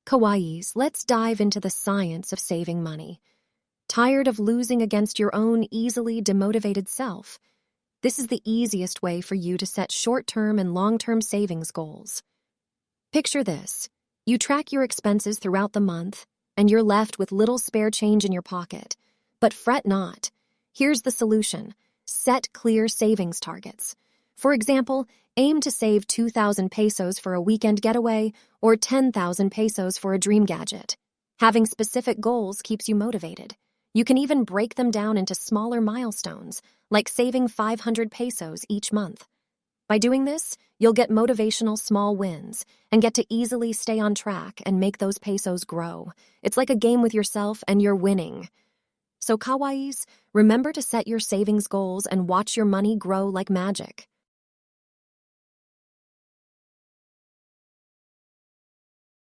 Ka-Wais, let's dive into the science of saving money. Tired of losing against your own easily demotivated self? This is the easiest way for you to set short-term and long-term savings goals. Picture this. You track your expenses throughout the month, and you're left with little spare change in your pocket. But fret not. Here's the solution. Set clear savings targets. For example, aim to save 2,000 pesos for a weekend getaway or 10,000 pesos for a dream gadget. Having specific goals keeps you motivated. You can even break them down into smaller milestones, like saving 500 pesos each month. By doing this, you'll get motivational small wins and get to easily stay on track and make those pesos grow. It's like a game with yourself and you're winning. So Ka-Wais, remember to set your savings goals and watch your money grow like magic.